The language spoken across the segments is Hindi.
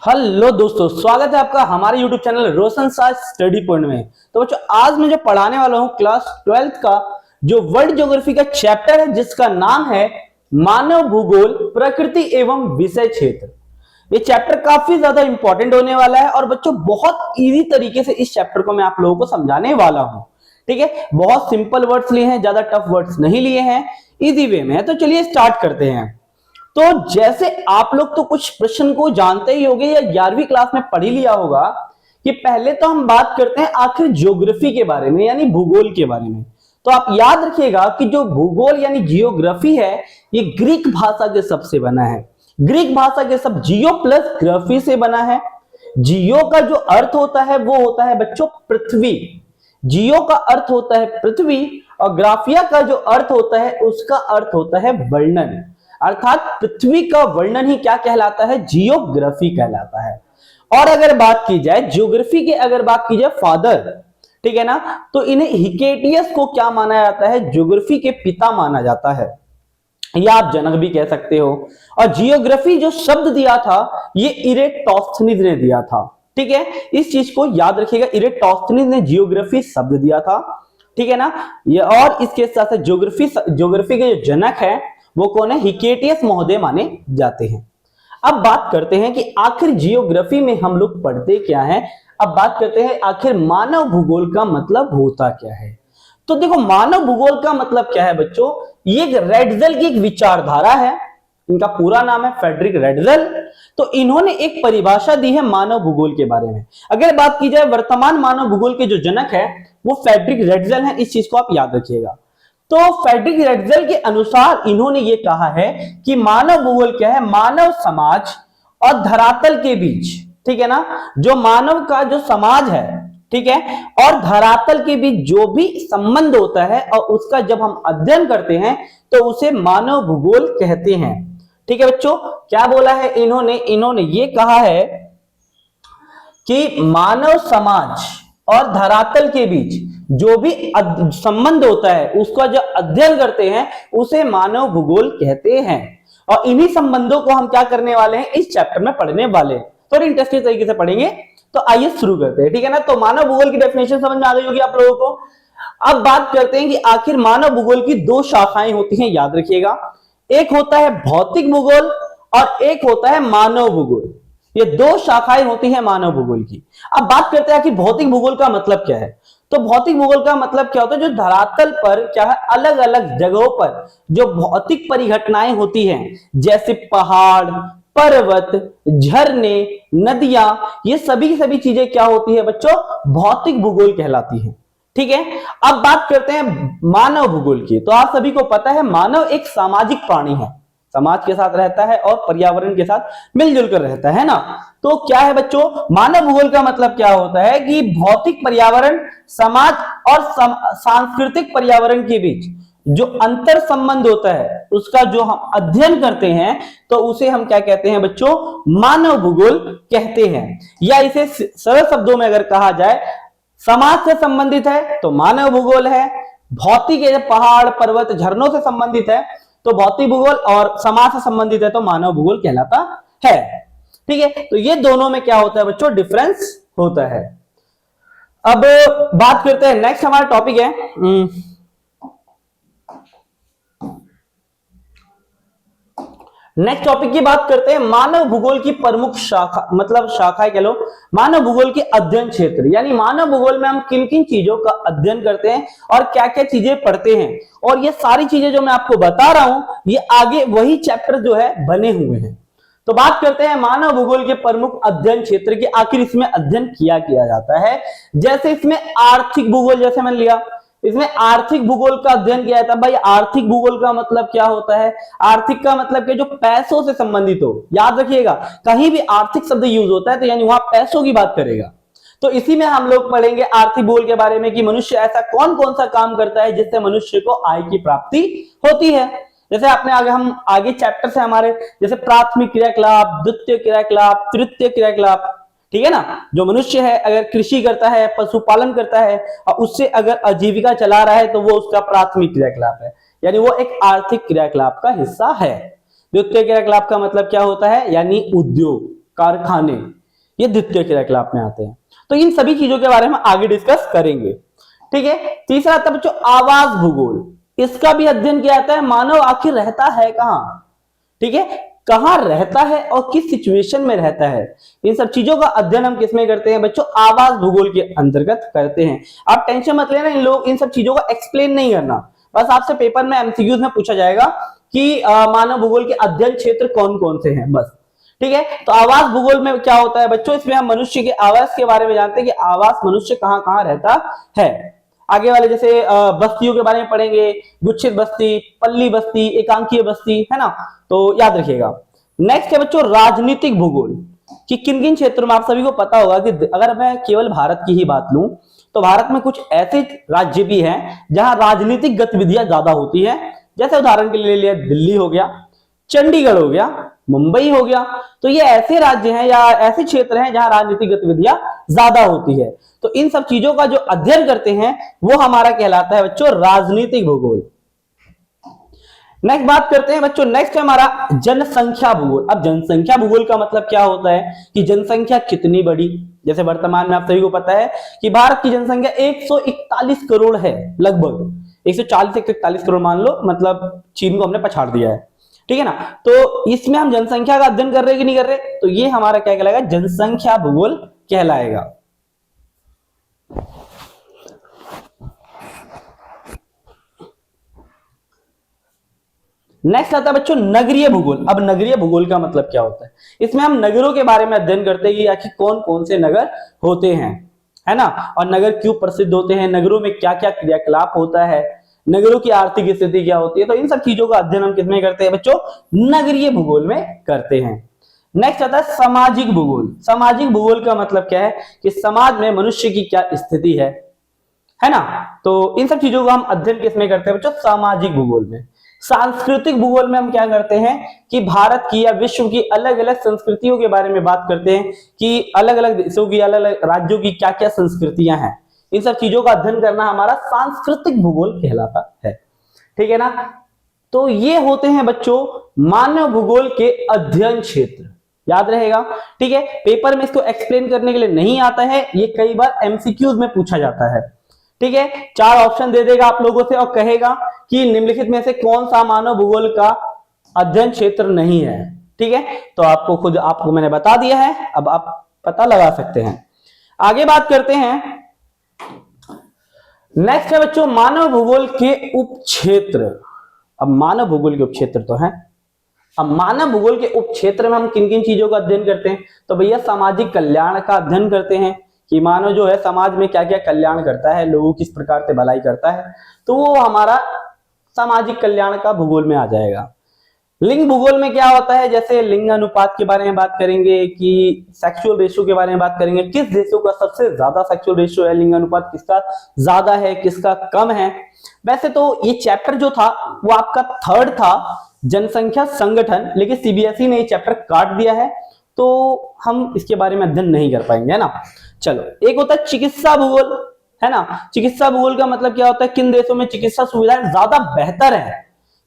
हेलो दोस्तों, स्वागत है आपका हमारे YouTube चैनल रोशन साज स्टडी पॉइंट में। तो बच्चों, आज मैं जो पढ़ाने वाला हूं क्लास 12th का जो वर्ल्ड ज्योग्राफी का चैप्टर है जिसका नाम है मानव भूगोल प्रकृति एवं विषय क्षेत्र। ये चैप्टर काफी ज्यादा इंपॉर्टेंट होने वाला है और बच्चों बहुत इजी तरीके से इस चैप्टर को मैं आप लोगों को समझाने वाला हूं। ठीक है, बहुत सिंपल वर्ड्स लिए हैं, ज्यादा टफ वर्ड्स नहीं लिए हैं, इजी वे में है। तो चलिए स्टार्ट करते हैं। तो जैसे आप लोग तो कुछ प्रश्न को जानते ही होंगे या 11वीं क्लास में पढ़ ही लिया होगा कि पहले तो हम बात करते हैं आखिर ज्योग्राफी के बारे में यानी भूगोल के बारे में। तो आप याद रखिएगा कि जो भूगोल यानी जियोग्राफी है ये ग्रीक भाषा के शब्द से बना है। ग्रीक भाषा के शब्द जियो प्लस ग्राफी से बना है। जियो का जो अर्थ होता है वो होता है बच्चों पृथ्वी। जियो का अर्थ होता है पृथ्वी और ग्राफिया का जो अर्थ होता है उसका अर्थ होता है वर्णन। अर्थात पृथ्वी का वर्णन ही क्या कहलाता है? जियोग्राफी कहलाता है। और अगर बात की जाए ज्योग्राफी की, अगर बात की जाए फादर, ठीक है ना, तो इन्हें हिकेटियस को क्या माना जाता है? ज्योग्राफी के पिता माना जाता है, या आप जनक भी कह सकते हो। और जियोग्राफी जो शब्द दिया था ये इरेटोस्थनीज ने दिया था। ठीक है, इस चीज को याद रखिएगा, इरेटोस्थनीज ने जियोग्राफी शब्द दिया था। ठीक है ना, ये और इसके साथ साथ ज्योग्राफी के जो जनक है वो कौन है? हिकेटियस महोदय माने जाते हैं। अब बात करते हैं कि आखिर जियोग्राफी में हम लोग पढ़ते क्या है। अब बात करते हैं आखिर मानव भूगोल का मतलब होता क्या है। तो देखो, मानव भूगोल का मतलब क्या है बच्चों? ये रेडजल की एक विचारधारा है। इनका पूरा नाम है फ्रेडरिक रेडजल। तो इन्होंने एक परिभाषा दी है मानव भूगोल के बारे में। अगर बात की जाए वर्तमान मानव भूगोल के जो जनक है वो फ्रेडरिक रेडजल है। इस चीज को आप याद रखिएगा। तो फ्रेडरिक रेडजल के अनुसार इन्होंने ये कहा है कि मानव भूगोल क्या है? मानव समाज और धरातल के बीच, ठीक है ना, जो मानव का जो समाज है, ठीक है, और धरातल के बीच जो भी संबंध होता है और उसका जब हम अध्ययन करते हैं तो उसे मानव भूगोल कहते हैं। ठीक है बच्चों, क्या बोला है इन्होंने ये कहा है कि मानव समाज और धरातल के बीच जो भी संबंध होता है उसका जो अध्ययन करते हैं उसे मानव भूगोल कहते हैं। और इन्हीं संबंधों को हम क्या करने वाले हैं? इस चैप्टर में पढ़ने वाले हैं। थोड़ी इंटरेस्टिंग तरीके से पढ़ेंगे। तो आइए शुरू करते हैं। ठीक है ना, तो मानव भूगोल की डेफिनेशन समझ में आ गई होगी आप लोगों को। अब बात करते हैं कि आखिर मानव भूगोल की दो शाखाएं होती हैं, याद रखिएगा। एक होता है भौतिक भूगोल और एक होता है मानव भूगोल। ये दो शाखाएं होती हैं मानव भूगोल की। अब बात करते हैं कि भौतिक भूगोल का मतलब क्या है। तो भौतिक भूगोल का मतलब क्या होता है? जो धरातल पर क्या है, अलग अलग जगहों पर जो भौतिक परिघटनाएं होती हैं, जैसे पहाड़, पर्वत, झरने, नदियां, ये सभी चीजें क्या होती है बच्चों? भौतिक भूगोल कहलाती है। ठीक है, अब बात करते हैं मानव भूगोल की। तो आप सभी को पता है मानव एक सामाजिक प्राणी है, समाज के साथ रहता है और पर्यावरण के साथ मिलजुल कर रहता है ना। तो क्या है बच्चों, मानव भूगोल का मतलब क्या होता है कि भौतिक पर्यावरण, समाज और सांस्कृतिक पर्यावरण के बीच जो अंतर संबंध होता है उसका जो हम अध्ययन करते हैं तो उसे हम क्या कहते हैं बच्चों? मानव भूगोल कहते हैं। या इसे सरल शब्दों में अगर कहा जाए, समाज से संबंधित है तो मानव भूगोल है, भौतिक पहाड़, पर्वत, झरनों से संबंधित है तो भौतिक भूगोल, और समाज से संबंधित है तो मानव भूगोल कहलाता है। ठीक है, तो ये दोनों में क्या होता है बच्चों? डिफरेंस होता है। अब बात करते हैं, नेक्स्ट हमारा टॉपिक है नेक्स्ट टॉपिक की बात करते हैं मानव भूगोल की प्रमुख शाखा, मतलब शाखाएं कह लो, मानव भूगोल के अध्ययन क्षेत्र। यानी मानव भूगोल में हम किन किन चीजों का अध्ययन करते हैं और क्या क्या चीजें पढ़ते हैं। और ये सारी चीजें जो मैं आपको बता रहा हूं ये आगे वही चैप्टर जो है बने हुए हैं। तो बात करते हैं मानव भूगोल के प्रमुख अध्ययन क्षेत्र की, आखिर इसमें अध्ययन किया जाता है। जैसे इसमें आर्थिक भूगोल, जैसे मैंने लिया, इसमें आर्थिक भूगोल का अध्ययन किया जाता है। भाई आर्थिक भूगोल का मतलब क्या होता है? आर्थिक का मतलब कि जो पैसों से संबंधित हो। याद रखिएगा, कहीं भी आर्थिक शब्द यूज होता है तो यानी वहां पैसों की बात करेगा। तो इसी में हम लोग पढ़ेंगे आर्थिक भूगोल के बारे में कि मनुष्य ऐसा कौन कौन सा काम करता है जिससे मनुष्य को आय की प्राप्ति होती है। जैसे हम आगे चैप्टर से हमारे जैसे प्राथमिक क्रियाकलाप, द्वितीय क्रियाकलाप, तृतीय क्रियाकलाप, ठीक है ना। जो मनुष्य है अगर कृषि करता है, पशुपालन करता है और उससे अगर आजीविका चला रहा है तो वो उसका प्राथमिक क्रियाकलाप है, यानी वो एक आर्थिक क्रियाकलाप का हिस्सा है। द्वितीय क्रियाकलाप का मतलब क्या होता है, यानी उद्योग, कारखाने, ये द्वितीय क्रियाकलाप में आते हैं। तो इन सभी चीजों के बारे में आगे डिस्कस करेंगे। ठीक है, तीसरा आता है बच्चों आवास भूगोल। इसका भी अध्ययन किया जाता है, मानव आखिर रहता है कहां, ठीक है, कहां रहता है और किस सिचुएशन में रहता है, इन सब चीजों का अध्ययन हम किसमें करते हैं बच्चों, आवास भूगोल के अंतर्गत करते हैं। आप टेंशन मत लेना, इन लोग इन सब चीजों का एक्सप्लेन नहीं करना, बस आपसे पेपर में एमसीक्यूज में पूछा जाएगा कि मानव भूगोल के अध्ययन क्षेत्र कौन कौन से हैं, बस। ठीक है, तो आवास भूगोल में क्या होता है बच्चों, इसमें हम मनुष्य के आवास के बारे में जानते हैं कि आवास मनुष्य कहां कहां रहता है। आगे वाले जैसे बस्तियों के बारे में पढ़ेंगे, गुच्छित बस्ती, पल्ली बस्ती, एकांकीय बस्ती, है ना, तो याद रखिएगा। नेक्स्ट है बच्चों राजनीतिक भूगोल, कि किन किन क्षेत्रों में, आप सभी को पता होगा कि अगर मैं केवल भारत की ही बात लूं तो भारत में कुछ ऐसे राज्य भी हैं जहां राजनीतिक गतिविधियां ज्यादा होती है। जैसे उदाहरण के लिए लिया दिल्ली हो गया, चंडीगढ़ हो गया, मुंबई हो गया, तो ये ऐसे राज्य हैं या ऐसे क्षेत्र हैं जहां राजनीतिक गतिविधियां ज्यादा होती है। तो इन सब चीजों का जो अध्ययन करते हैं वो हमारा कहलाता है बच्चों राजनीतिक भूगोल। नेक्स्ट बात करते हैं बच्चों, नेक्स्ट है हमारा जनसंख्या भूगोल। अब जनसंख्या भूगोल का मतलब क्या होता है कि जनसंख्या कितनी बड़ी, जैसे वर्तमान में आप सभी को पता है कि भारत की जनसंख्या 141 करोड़ है, लगभग 140 से 141 करोड़ मान लो, मतलब चीन को हमने पछाड़ दिया है, ठीक है ना। तो इसमें हम जनसंख्या का अध्ययन कर रहे हैं कि नहीं कर रहे, तो ये हमारा क्या कहलाएगा, जनसंख्या भूगोल कहलाएगा। नेक्स्ट आता है बच्चों नगरीय भूगोल। अब नगरीय भूगोल का मतलब क्या होता है, इसमें हम नगरों के बारे में अध्ययन करते हैं कि आखिर कौन कौन से नगर होते हैं, है ना, और नगर क्यों प्रसिद्ध होते हैं, नगरों में क्या क्या क्रियाकलाप होता है, नगरों की आर्थिक स्थिति क्या होती है। तो इन सब चीजों का अध्ययन हम किसमें करते हैं बच्चों, नगरीय भूगोल में करते हैं। नेक्स्ट आता है सामाजिक भूगोल। सामाजिक भूगोल का मतलब क्या है कि समाज में मनुष्य की क्या स्थिति है ना, तो इन सब चीजों का हम अध्ययन किसमें करते हैं बच्चों, सामाजिक भूगोल में। सांस्कृतिक भूगोल में हम क्या करते हैं कि भारत की या विश्व की अलग अलग संस्कृतियों के बारे में बात करते हैं कि अलग अलग देशों की, अलग अलग राज्यों की क्या क्या संस्कृतियां हैं, इन सब चीजों का अध्ययन करना हमारा सांस्कृतिक भूगोल कहलाता है। ठीक है ना, तो ये होते हैं बच्चों मानव भूगोल के अध्ययन क्षेत्र, याद रहेगा। ठीक है, पेपर में इसको एक्सप्लेन करने के लिए नहीं आता है, ये कई बार एमसीक्यूज में पूछा जाता है। ठीक है, 4 ऑप्शन दे देगा आप लोगों से और कहेगा कि निम्नलिखित में से कौन सा मानव भूगोल का अध्ययन क्षेत्र नहीं है। ठीक है, तो आपको मैंने बता दिया है, अब आप पता लगा सकते हैं। आगे बात करते हैं, नेक्स्ट है बच्चों मानव भूगोल के उपक्षेत्र। अब मानव भूगोल के उपक्षेत्र तो हैं, अब मानव भूगोल के उपक्षेत्र में हम किन किन चीजों का अध्ययन करते हैं, तो भैया सामाजिक कल्याण का अध्ययन करते हैं कि मानव जो है समाज में क्या क्या कल्याण करता है, लोगों किस प्रकार से भलाई करता है, तो वो हमारा सामाजिक कल्याण का भूगोल में आ जाएगा। लिंग भूगोल में क्या होता है, जैसे लिंग अनुपात के बारे में बात करेंगे कि सेक्सुअल रेशियो के बारे में बात करेंगे, किस देशों का सबसे ज्यादा सेक्सुअल रेशियो है, लिंग अनुपात किसका ज्यादा है किसका कम है। वैसे तो ये चैप्टर जो था वो आपका 3rd था, जनसंख्या संगठन, लेकिन सीबीएसई ने ये चैप्टर काट दिया है तो हम इसके बारे में अध्ययन नहीं कर पाएंगे, है ना। चलो, एक होता है चिकित्सा भूगोल, है ना। चिकित्सा भूगोल का मतलब क्या होता है, किन देशों में चिकित्सा सुविधाएं ज्यादा बेहतर है,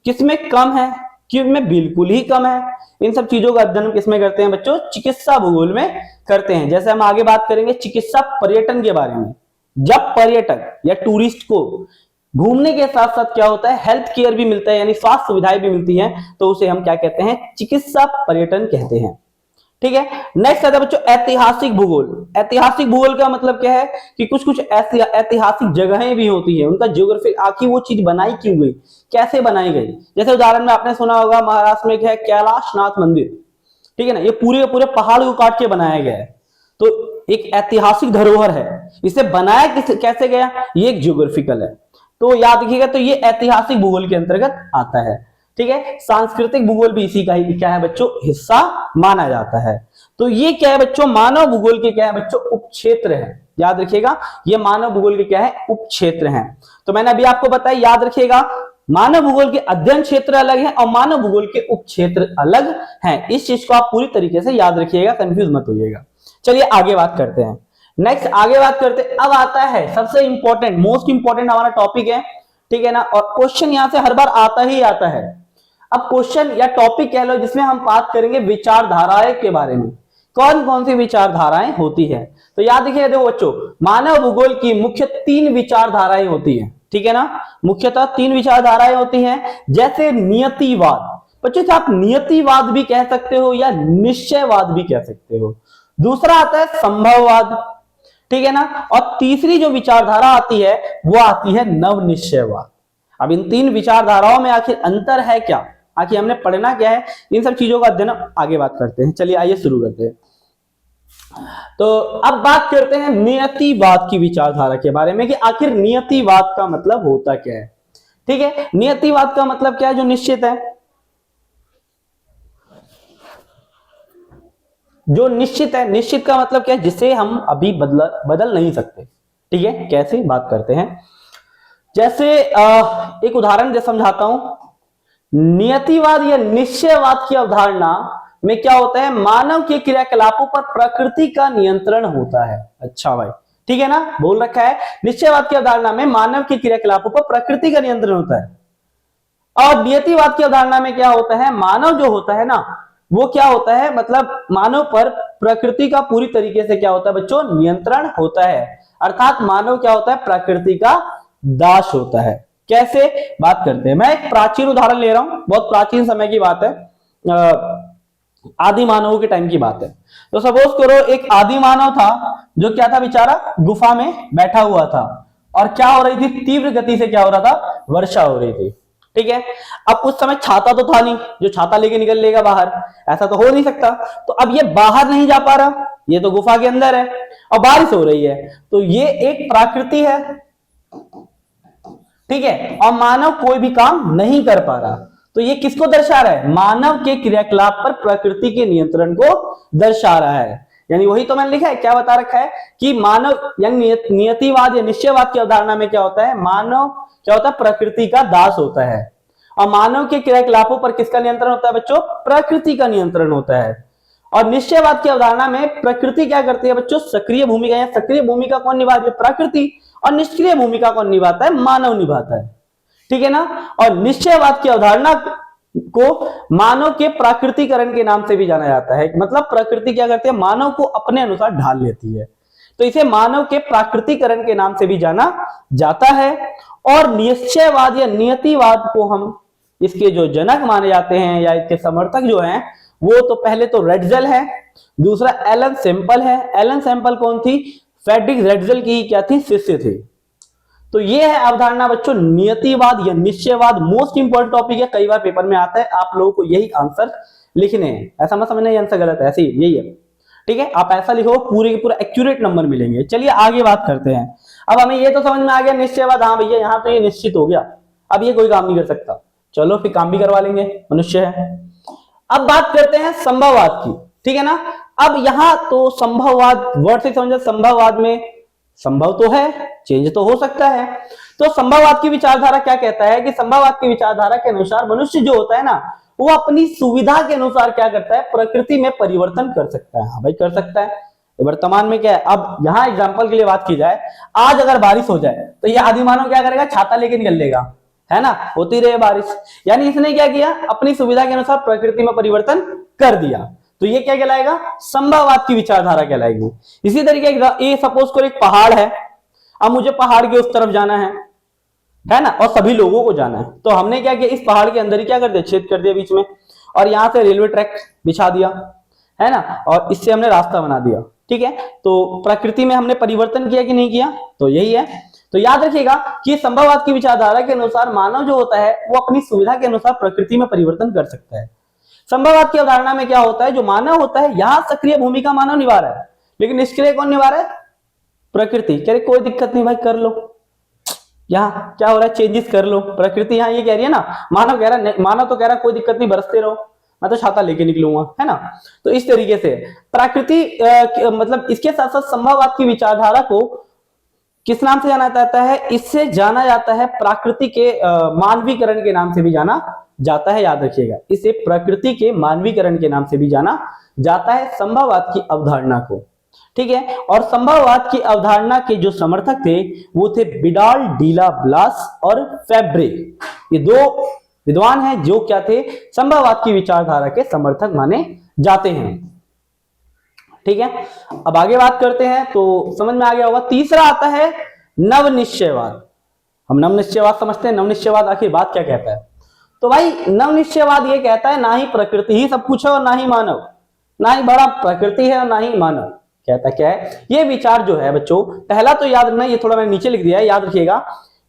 किसमें कम है, किसमें बिल्कुल ही कम है। इन सब चीजों का अध्ययन किसमें करते हैं बच्चों, चिकित्सा भूगोल में करते हैं। जैसे हम आगे बात करेंगे चिकित्सा पर्यटन के बारे में, जब पर्यटक या टूरिस्ट को घूमने के साथ साथ क्या होता है, हेल्थ केयर भी मिलता है, यानी स्वास्थ्य सुविधाएं भी मिलती हैं, तो उसे हम क्या कहते हैं, चिकित्सा पर्यटन कहते हैं। ठीक है, नेक्स्ट आता है बच्चों ऐतिहासिक भूगोल। ऐतिहासिक भूगोल का मतलब क्या है कि कुछ कुछ ऐसी ऐतिहासिक जगहें भी होती है, उनका ज्योग्राफी, आखिर वो चीज बनाई क्यों गई, कैसे बनाई गई। जैसे उदाहरण में आपने सुना होगा महाराष्ट्र में क्या है, कैलाशनाथ मंदिर, ठीक है ना, ये पूरे पूरे पहाड़ को काट के बनाया गया है, तो एक ऐतिहासिक धरोहर है। इसे बनाया कैसे गया, ये एक ज्योग्राफिकल है, तो याद रखिएगा। तो ये ऐतिहासिक भूगोल के अंतर्गत आता है। ठीक है, सांस्कृतिक भूगोल भी इसी का ही क्या है बच्चों, हिस्सा माना जाता है। तो ये क्या है बच्चों, मानव भूगोल के क्या है बच्चों, उपक्षेत्र है। याद रखिएगा, ये मानव भूगोल के क्या है, उपक्षेत्र हैं। तो मैंने अभी आपको बताया, याद रखिएगा, मानव भूगोल के अध्ययन क्षेत्र अलग है और मानव भूगोल के उपक्षेत्र अलग हैं। इस चीज को आप पूरी तरीके से याद रखिएगा, कंफ्यूज मत होइएगा। चलिए आगे बात करते हैं। नेक्स्ट आगे बात करते हैं, अब आता है सबसे इंपॉर्टेंट, मोस्ट इंपॉर्टेंट हमारा टॉपिक है, ठीक है ना, और क्वेश्चन यहां से हर बार आता ही आता है। अब क्वेश्चन या टॉपिक कह लो जिसमें हम बात करेंगे विचारधाराएं के बारे में, कौन कौन सी विचारधाराएं होती है। तो याद रखिए देखो बच्चों, मानव भूगोल की मुख्य 3 विचारधाराएं होती हैं, ठीक है ना, मुख्यतः 3 विचारधाराएं होती हैं। जैसे नियतिवाद, बच्चों आप नियतिवाद भी कह सकते हो या निश्चयवाद भी कह सकते हो। दूसरा आता है संभववाद, ठीक है ना, और तीसरी जो विचारधारा आती है वो आती है नव निश्चयवाद। अब इन 3 विचारधाराओं में आखिर अंतर है क्या, आखिर हमने पढ़ना क्या है, इन सब चीजों का अध्ययन आगे बात करते हैं। चलिए आइए शुरू करते हैं। तो अब बात करते हैं नियतिवाद की विचारधारा के बारे में कि आखिर नियतिवाद का मतलब होता क्या है। ठीक है, नियतिवाद का मतलब क्या है, जो निश्चित है, जो निश्चित है। निश्चित का मतलब क्या है, जिसे हम अभी बदल नहीं सकते। ठीक है, कैसे बात करते हैं, जैसे एक उदाहरण दे समझाता हूं। नियतिवाद या निश्चयवाद की अवधारणा में क्या होता है, मानव के क्रियाकलापों पर प्रकृति का नियंत्रण होता है। अच्छा भाई, ठीक है ना, बोल रखा है निश्चयवाद की अवधारणा में मानव के क्रियाकलापों पर प्रकृति का नियंत्रण होता है। और नियतिवाद की अवधारणा में क्या होता है, मानव जो होता है ना, वो क्या होता है, मतलब मानव पर प्रकृति का पूरी तरीके से क्या होता है बच्चों, नियंत्रण होता है। अर्थात मानव क्या होता है, प्रकृति का दास होता है। कैसे बात करते हैं, मैं एक प्राचीन उदाहरण ले रहा हूं, बहुत प्राचीन समय की बात है, आदि मानवों के टाइम की बात है। तो सपोज करो एक आदि मानव था जो क्या था, बेचारा गुफा में बैठा हुआ था, और क्या हो रही थी, तीव्र गति से क्या हो रहा था, वर्षा हो रही थी। ठीक है, अब उस समय छाता तो था नहीं जो छाता लेके निकल लेगा बाहर, ऐसा तो हो नहीं सकता। तो अब ये बाहर नहीं जा पा रहा, ये तो गुफा के अंदर है और बारिश हो रही है, तो ये एक प्रकृति है। ठीक है, और मानव कोई भी काम नहीं कर पा रहा, तो ये किसको दर्शा रहा है, मानव के क्रियाकलाप पर प्रकृति के नियंत्रण को दर्शा रहा है। यानी वही तो मैंने लिखा है, क्या बता रखा है कि मानव यानी नियतिवाद या निश्चयवाद की अवधारणा में क्या होता है, मानव क्या होता है, प्रकृति का दास होता है, और मानव के क्रियाकलापों पर किसका नियंत्रण होता है बच्चों, प्रकृति का नियंत्रण होता है। और निश्चयवाद की अवधारणा में प्रकृति क्या करती है बच्चों, सक्रिय भूमिका, या सक्रिय भूमिका कौन निभाती है, प्रकृति, और निष्क्रिय भूमिका कौन निभाता है, मानव निभाता है। ठीक है ना, और निश्चयवाद की अवधारणा को मानव के प्राकृतिकरण के नाम से भी जाना जाता है, मतलब प्रकृति क्या करती है, मानव को अपने अनुसार ढाल लेती है, तो इसे मानव के प्राकृतिकरण के नाम से भी जाना जाता है। और निश्चयवाद या नियतिवाद को हम इसके जो जनक माने जाते हैं या इसके समर्थक जो हैं, वो तो पहले तो रेटजेल है, दूसरा एलन सैंपल है। एलन सैंपल कौन थी, फ्रेडरिक रेटजेल की क्या थी, शिष्य थे। तो ये है अवधारणा बच्चों नियतिवाद या निश्चयवाद। मोस्ट इंपोर्टेंट टॉपिक है, कई बार पेपर में आता है, आप लोगों को यही आंसर लिखने हैं, ऐसा मत समझना ये आंसर गलत है, ऐसे यही है। ठीक है, आप ऐसा लिखो, पूरे के पूरा एक्यूरेट नंबर मिलेंगे। चलिए आगे बात करते हैं। अब हमें ये तो समझ में आ गया निश्चयवाद, हाँ भैया यहाँ तो ये निश्चित हो गया, अब ये कोई काम नहीं कर सकता, चलो फिर काम भी करवा लेंगे, मनुष्य है। अब बात करते हैं संभववाद की। ठीक है ना, अब यहां तो संभववाद वर्ड से समझो, संभववाद में संभव तो है, चेंज तो हो सकता है। तो संभववाद की विचारधारा क्या कहता है कि संभववाद की विचारधारा के अनुसार मनुष्य जो होता है ना, वो अपनी सुविधा के अनुसार क्या करता है, प्रकृति में परिवर्तन कर सकता है। हाँ भाई कर सकता है। वर्तमान में क्या है, अब यहां एग्जांपल के लिए बात की जाए, आज अगर बारिश हो जाए तो ये आदि मानव क्या करेगा, छाता लेके निकल लेगा, है ना, होती रहे बारिश। यानी इसने क्या किया, अपनी सुविधा के अनुसार प्रकृति में परिवर्तन कर दिया, तो ये क्या कहलाएगा, संभववाद की विचारधारा कहलाएगी। इसी तरीके ये सपोज करो एक पहाड़ है, अब मुझे पहाड़ के उस तरफ जाना है ना, और सभी लोगों को जाना है, तो हमने क्या किया, इस पहाड़ के अंदर ही क्या कर दिया, छेद कर दिया बीच में, और यहां से रेलवे ट्रैक बिछा दिया, है ना, और इससे हमने रास्ता बना दिया। ठीक है, तो प्रकृति में हमने परिवर्तन किया कि नहीं किया, तो यही है। तो याद रखिएगा कि संभववाद की विचारधारा के अनुसार मानव जो होता है वो अपनी सुविधा के अनुसार प्रकृति में परिवर्तन कर सकता है। संभववाद की अवधारणा में क्या होता है, जो मानव होता है यहां सक्रिय भूमिका मानव निभा रहा है, लेकिन निष्क्रिय कौन निभा रहा है, प्रकृति। कह रही कोई दिक्कत नहीं भाई, कर लो, यहाँ क्या हो रहा है, चेंजेस कर लो। प्रकृति यहाँ ये कह रही है ना, मानव कह रहा है, मानव तो कह रहा है कोई दिक्कत नहीं, बरसते रहो, मैं तो छाता लेके निकलूंगा, है ना। तो इस तरीके से प्रकृति मतलब इसके साथ साथ संभववाद की विचारधारा को किस नाम से जाना जाता है, इससे जाना जाता है प्रकृति के मानवीकरण के नाम से भी जाना जाता है। याद रखिएगा, इसे प्रकृति के मानवीकरण के नाम से भी जाना जाता है संभववाद की अवधारणा को। ठीक है, और संभववाद की अवधारणा के जो समर्थक थे वो थे विडाल, डी ला ब्लास और फैब्रे। ये दो विद्वान हैं जो क्या थे, संभववाद की विचारधारा के समर्थक माने जाते हैं। ठीक है, अब आगे बात करते हैं तो समझ में आ गया होगा। तीसरा आता है नवनिश्चयवाद। हम नवनिश्चयवाद समझते हैं, नवनिश्चयवाद आखिर बात क्या कहता है? तो भाई नवनिश्चयवाद ये कहता है ना ही प्रकृति ही सब कुछ है और ना ही मानव, ना ही बड़ा प्रकृति है और ना ही मानव। कहता क्या है ये विचार जो है बच्चों, पहला तो याद रखना, ये थोड़ा मैंने नीचे लिख दिया है, याद रखिएगा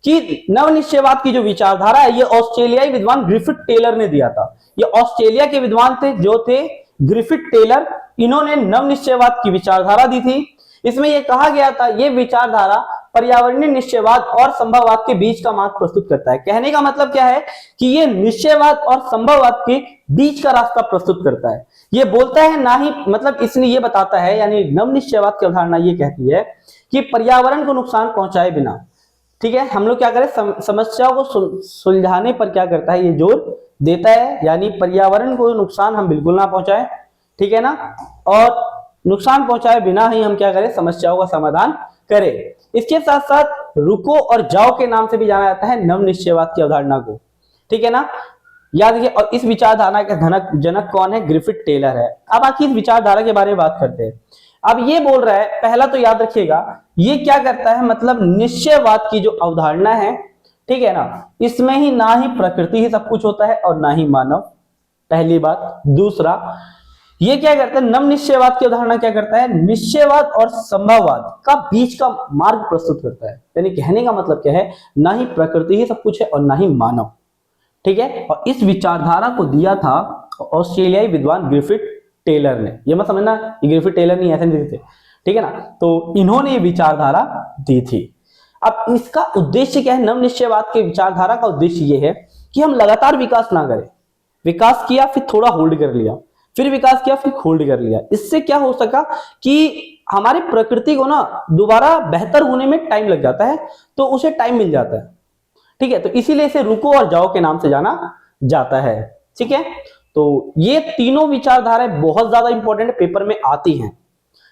कि नवनिश्चयवाद की जो विचारधारा है ये ऑस्ट्रेलियाई विद्वान ग्रिफिथ टेलर ने दिया था। ये ऑस्ट्रेलिया के विद्वान थे जो थे ग्रिफिथ टेलर, इन्होंने नवनिश्चयवाद की विचारधारा दी थी। इसमें यह कहा गया था ये विचारधारा पर्यावरणीय निश्चयवाद और संभववाद के बीच का मार्ग प्रस्तुत करता है। कहने का मतलब क्या है कि ये निश्चयवाद और संभववाद के बीच का रास्ता प्रस्तुत करता है। ये बोलता है ना ही, मतलब इसने ये बताता है, यानी नवनिश्चयवाद की अवधारणा ये कहती है कि पर्यावरण को नुकसान पहुंचाए बिना, ठीक है, हम लोग क्या करें, समस्याओं को सुलझाने पर क्या करता है, ये जोर देता है, यानी पर्यावरण को नुकसान हम बिल्कुल ना पहुंचाए, ठीक है ना, और नुकसान पहुंचाए बिना ही हम क्या करें, समस्याओं का समाधान करें। इसके साथ साथ रुको और जाओ के नाम से भी जाना जाता है नवनिश्चयवाद की अवधारणा को, ठीक है ना, याद रखिए। और इस विचारधारा के जनक कौन है, ग्रिफिथ टेलर है। अब आखिर इस विचारधारा के बारे में बात करते हैं। अब ये बोल रहा है, पहला तो याद रखिएगा ये क्या करता है, मतलब निश्चयवाद की जो अवधारणा है, ठीक है ना, इसमें ही ना ही प्रकृति ही सब कुछ होता है और ना ही मानव, पहली बात। दूसरा ये क्या करता है, नवनिश्चयवाद की अवधारणा क्या करता है, निश्चयवाद और संभववाद का बीच का मार्ग प्रस्तुत करता है। यानी कहने का मतलब क्या है, ना ही प्रकृति ही सब कुछ है और ना ही मानव, ठीक है। और इस विचारधारा को दिया था ऑस्ट्रेलियाई विद्वान ग्रिफिथ टेलर ने। ये मत समझना ग्रिफिथ टेलर नहीं ऐसे नहीं थे, ठीक है ना, तो इन्होंने ये विचारधारा दी थी। अब इसका उद्देश्य क्या है, नवनिश्चयवाद के विचारधारा का उद्देश्य ये है कि हम लगातार विकास ना करें, विकास किया फिर थोड़ा होल्ड कर लिया, फिर विकास किया फिर होल्ड कर लिया। इससे क्या हो सका कि हमारी प्रकृति को ना दोबारा बेहतर होने में टाइम लग जाता है, तो उसे टाइम मिल जाता है, ठीक है। तो इसीलिए इसे रुको और जाओ के नाम से जाना जाता है, ठीक है। तो ये तीनों विचारधाराएं बहुत ज्यादा इंपॉर्टेंट पेपर में आती हैं।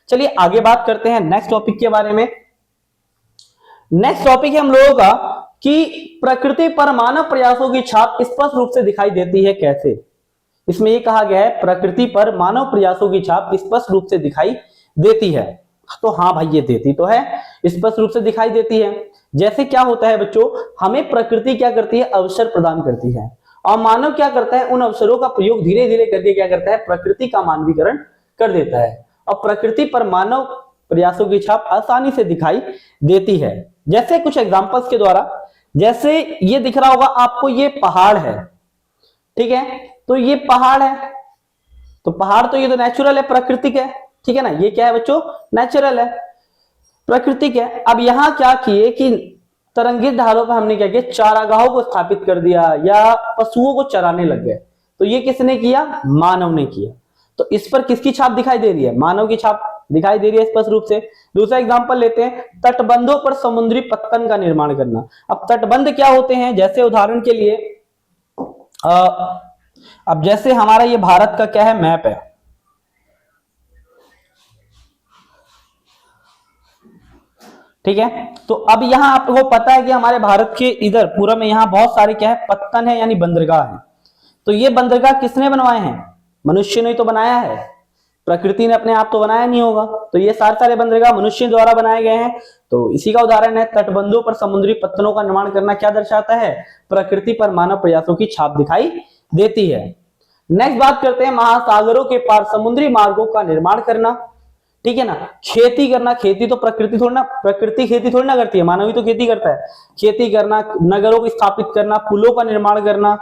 चलिए आगे बात करते हैं नेक्स्ट टॉपिक के बारे में। नेक्स्ट टॉपिक है हम लोगों का कि प्रकृति पर मानव प्रयासों की छाप स्पष्ट रूप से दिखाई देती है कैसे। इसमें यह कहा गया है प्रकृति पर मानव प्रयासों की छाप स्पष्ट रूप से दिखाई देती है। तो हाँ भाई ये देती तो है, स्पष्ट रूप से दिखाई देती है। जैसे क्या होता है बच्चों, हमें प्रकृति क्या करती है, अवसर प्रदान करती है, और मानव क्या करता है, उन अवसरों का प्रयोग धीरे धीरे करके क्या करता है, प्रकृति का मानवीकरण कर देता है, और प्रकृति पर मानव प्रयासों की छाप आसानी से दिखाई देती है। जैसे कुछ एग्जांपल्स के द्वारा, जैसे ये दिख रहा होगा आपको, ये पहाड़ है, ठीक है, तो ये पहाड़ है, तो पहाड़ तो ये तो नेचुरल है, प्राकृतिक है, ठीक है ना, ये क्या है बच्चों, नेचुरल है, प्राकृतिक है। अब यहां क्या किए कि तरंगित ढालों पर हमने क्या किया, चारागाहों को स्थापित कर दिया या पशुओं को चराने लग गए। तो ये किसने किया, मानव ने किया। तो इस पर किसकी छाप दिखाई दे रही है, मानव की छाप दिखाई दे रही है स्पष्ट रूप से। दूसरा एग्जांपल लेते हैं, तटबंधों पर समुद्री पत्तन का निर्माण करना। अब तटबंध क्या होते हैं, जैसे उदाहरण के लिए अब जैसे हमारा ये भारत का क्या है, मैप है, ठीक है। तो अब यहां आपको पता है कि हमारे भारत के इधर पूरा में यहां बहुत सारे क्या है, पत्तन है, यानी बंदरगाह है। तो ये बंदरगाह किसने बनवाए हैं, मनुष्य ने तो बनाया है, प्रकृति ने अपने आप तो बनाया नहीं होगा। तो ये सारे बंदरगाह मनुष्य द्वारा बनाए गए हैं। तो इसी का उदाहरण है, तटबंधों पर समुद्री पत्तनों का निर्माण करना क्या दर्शाता है, प्रकृति पर मानव प्रयासों की छाप दिखाई देती है। नेक्स्ट बात करते हैं, महासागरों के पार समुद्री मार्गों का निर्माण करना, ठीक है ना, खेती करना। खेती तो प्रकृति थोड़ी ना, प्रकृति खेती थोड़ी ना करती है, मानव ही तो खेती करता है। खेती करना, नगरों को स्थापित करना, पुलों का निर्माण करना,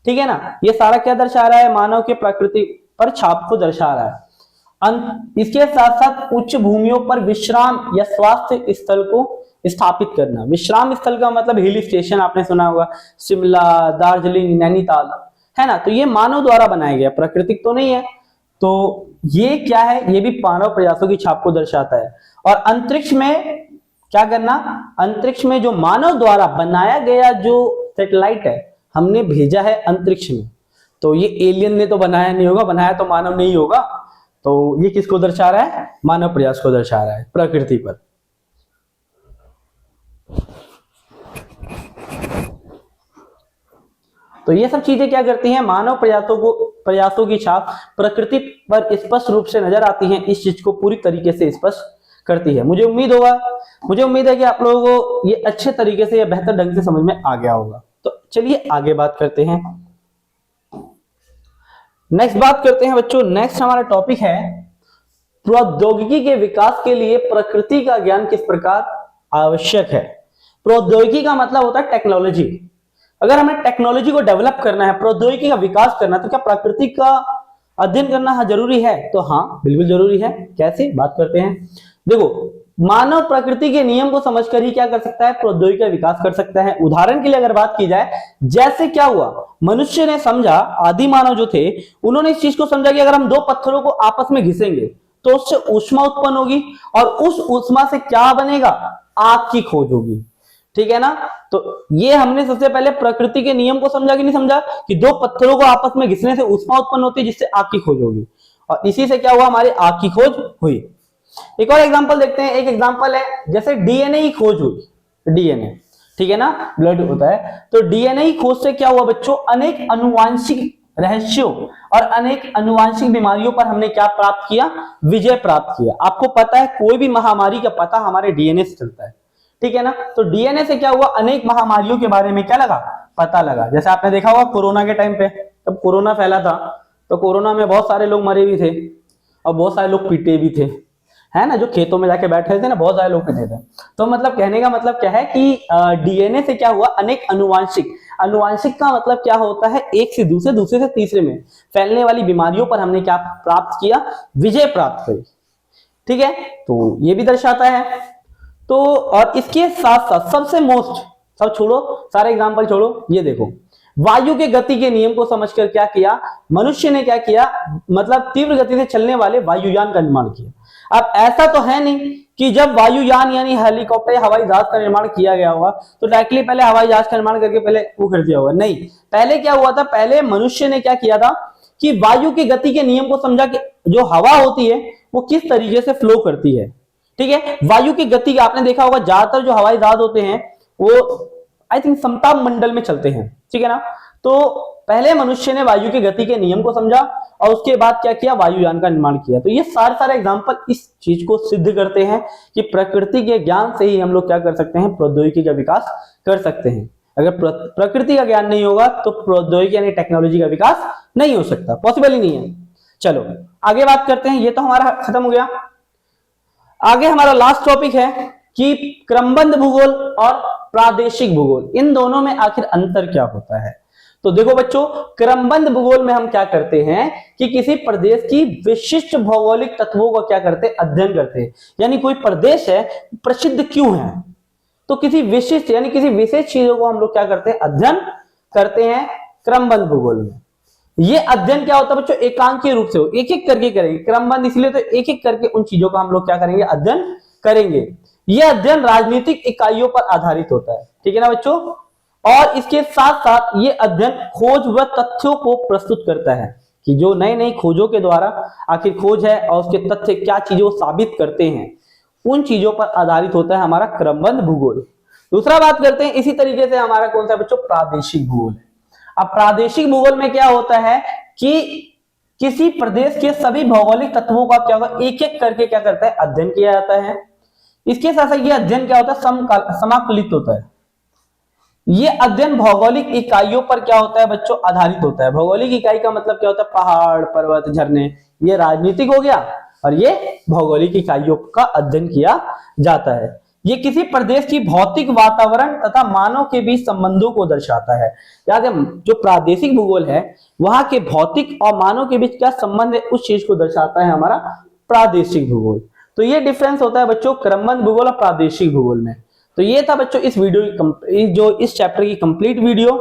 ठीक है ना, ये सारा क्या दर्शा रहा है, मानव के प्रकृति पर छाप को दर्शा रहा है। इसके साथ साथ उच्च भूमियों पर विश्राम या स्वास्थ्य स्थल को स्थापित करना। विश्राम स्थल का मतलब हिल स्टेशन, आपने सुना होगा, शिमला, दार्जिलिंग, नैनीताल, है ना, तो ये मानव द्वारा बनाया गया, प्राकृतिक तो नहीं है। तो ये क्या है, ये भी मानव प्रयासों की छाप को दर्शाता है। और अंतरिक्ष में क्या करना, अंतरिक्ष में जो मानव द्वारा बनाया गया जो सैटेलाइट है, हमने भेजा है अंतरिक्ष में, तो ये एलियन ने तो बनाया नहीं होगा, बनाया तो मानव नहीं होगा। तो ये किसको दर्शा रहा है, मानव प्रयास को दर्शा रहा है प्रकृति पर। तो ये सब चीजें क्या करती हैं, मानव प्रयासों की छाप प्रकृति पर स्पष्ट रूप से नजर आती हैं, इस चीज को पूरी तरीके से स्पष्ट करती है। मुझे उम्मीद है कि आप लोगों को ये अच्छे तरीके से या बेहतर ढंग से समझ में आ गया होगा। तो चलिए आगे बात करते हैं। नेक्स्ट बात करते हैं बच्चों, नेक्स्ट हमारा टॉपिक है प्रौद्योगिकी के विकास के लिए प्रकृति का ज्ञान किस प्रकार आवश्यक है। प्रौद्योगिकी का मतलब होता है टेक्नोलॉजी। अगर हमें टेक्नोलॉजी को डेवलप करना है, प्रौद्योगिकी का विकास करना है, तो क्या प्रकृति का अध्ययन करना जरूरी है? तो हाँ, बिल्कुल जरूरी है। कैसे, बात करते हैं। देखो, मानव प्रकृति के नियम को समझकर ही क्या कर सकता है, प्रौद्योगिकी का विकास कर सकता है। उदाहरण के लिए अगर बात की जाए, जैसे क्या हुआ, मनुष्य ने समझा, आदि मानव जो थे उन्होंने इस चीज को समझा कि अगर हम दो पत्थरों को आपस में घिसेंगे तो उससे ऊष्मा उत्पन्न होगी और उस ऊष्मा से क्या बनेगा, आग की खोज होगी। ठीक है ना। तो ये हमने सबसे पहले प्रकृति के नियम को समझा कि नहीं समझा, कि दो पत्थरों को आपस में घिसने से ऊष्मा उत्पन्न होती है जिससे आग की खोज होगी, और इसी से क्या हुआ, हमारी आग की खोज हुई। एक और एग्जांपल देखते हैं। एक एग्जांपल है, जैसे डीएनए की खोज हुई। डीएनए, ठीक है ना, ब्लड होता है। तो डीएनए की खोज से क्या हुआ बच्चों, अनेक अनुवांशिक रहस्यों और अनेक अनुवांशिक बीमारियों पर हमने क्या प्राप्त किया, विजय प्राप्त किया। आपको पता है कोई भी महामारी का पता हमारे डीएनए से चलता है, ठीक है ना। तो डीएनए से क्या हुआ, अनेक महामारियों के बारे में क्या लगा, पता लगा। जैसे आपने देखा होगा कोरोना के टाइम पे, जब कोरोना फैला था तो कोरोना में बहुत सारे लोग मरे भी थे और बहुत सारे लोग पीटे भी थे, है ना। जो खेतों में जाके बैठे थे ना, बहुत सारे लोग पीटे थे। तो मतलब कहने का मतलब क्या है कि डीएनए से क्या हुआ, अनेक अनुवांशिक का मतलब क्या होता है, एक से दूसरे, दूसरे से तीसरे में फैलने वाली बीमारियों पर हमने क्या प्राप्त किया, विजय प्राप्त करी। ठीक है, तो ये भी दर्शाता है। तो और इसके साथ साथ सबसे मोस्ट, सब छोड़ो, सारे एग्जांपल छोड़ो, ये देखो, वायु के गति के नियम को समझकर क्या किया, मनुष्य ने क्या किया, मतलब तीव्र गति से चलने वाले वायुयान का निर्माण किया। अब ऐसा तो है नहीं कि जब वायुयान यानी हेलीकॉप्टर या हवाई जहाज का निर्माण किया गया होगा तो डायरेक्टली पहले हवाई जहाज का निर्माण करके पहले वो कर दिया होगा, नहीं। पहले क्या हुआ था, पहले मनुष्य ने क्या किया था कि वायु की गति के नियम को समझा कि जो हवा होती है वो किस तरीके से फ्लो करती है। ठीक है, वायु की गति आपने देखा होगा, ज्यादातर जो हवाई जहाज होते हैं वो आई थिंक समताप मंडल में चलते हैं, ठीक है ना। तो पहले मनुष्य ने वायु की गति के नियम को समझा और उसके बाद क्या किया, वायुयान का निर्माण किया। तो ये सारे एग्जांपल इस चीज को सिद्ध करते हैं कि प्रकृति के ज्ञान से ही हम लोग क्या कर सकते हैं, प्रौद्योगिकी का विकास कर सकते हैं। अगर प्रकृति का ज्ञान नहीं होगा तो प्रौद्योगिकी यानी टेक्नोलॉजी का विकास नहीं हो सकता, पॉसिबल ही नहीं है। चलो आगे बात करते हैं। ये तो हमारा खत्म हो गया। आगे हमारा लास्ट टॉपिक है कि क्रमबद्ध भूगोल और प्रादेशिक भूगोल, इन दोनों में आखिर अंतर क्या होता है। तो देखो बच्चों, क्रमबद्ध भूगोल में हम क्या करते हैं कि किसी प्रदेश की विशिष्ट भौगोलिक तत्वों का क्या करते हैं, अध्ययन करते हैं। यानी कोई प्रदेश है प्रसिद्ध क्यों है, तो किसी विशिष्ट यानी किसी विशेष चीजों को हम लोग क्या करते हैं, अध्ययन करते हैं क्रमबद्ध भूगोल में। ये अध्ययन क्या होता है बच्चों, एकांकीय रूप से, एक एक करके करेंगे। क्रमबद्ध इसलिए तो एक एक करके उन चीजों का हम लोग क्या करेंगे, अध्ययन करेंगे। यह अध्ययन राजनीतिक इकाइयों पर आधारित होता है, ठीक है ना बच्चों। और इसके साथ साथ ये अध्ययन खोज व तथ्यों को प्रस्तुत करता है कि जो नई नई खोजों के द्वारा आखिर खोज है और उसके तथ्य क्या चीजों को साबित करते हैं, उन चीजों पर आधारित होता है हमारा क्रमबद्ध भूगोल। दूसरा बात करते हैं, इसी तरीके से हमारा कौन सा बच्चों, प्रादेशिक भूगोल है। अब प्रादेशिक भूगोल में क्या होता है कि किसी प्रदेश के सभी भौगोलिक तत्वों का क्या होगा, एक एक करके क्या करता है, अध्ययन किया जाता है। इसके साथ साथ ये अध्ययन क्या होता है, समाकलित होता है। ये अध्ययन भौगोलिक इकाइयों पर क्या होता है बच्चों, आधारित होता है। भौगोलिक इकाई का मतलब क्या होता है, पहाड़, पर्वत, झरने, ये राजनीतिक हो गया, और ये भौगोलिक इकाइयों का अध्ययन किया जाता है। ये किसी प्रदेश की भौतिक वातावरण तथा मानव के बीच संबंधों को दर्शाता है। याद है, जो प्रादेशिक भूगोल है वहां के भौतिक और मानव के बीच क्या संबंध है, उस चीज को दर्शाता है हमारा प्रादेशिक भूगोल। तो ये डिफरेंस होता है बच्चों क्रमबद्ध भूगोल और प्रादेशिक भूगोल में। तो ये था बच्चों इस वीडियो की जो इस चैप्टर की कंप्लीट वीडियो,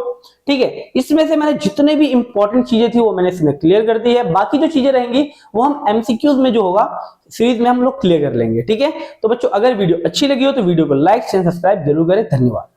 ठीक है। इसमें से मैंने जितने भी इंपॉर्टेंट चीजें थी वो मैंने इसमें क्लियर कर दी है। बाकी जो चीजें रहेंगी वो हम एमसीक्यूज में जो होगा सीरीज में हम लोग क्लियर कर लेंगे, ठीक है। तो बच्चों अगर वीडियो अच्छी लगी हो तो वीडियो को लाइक शेयर सब्सक्राइब जरूर करें। धन्यवाद।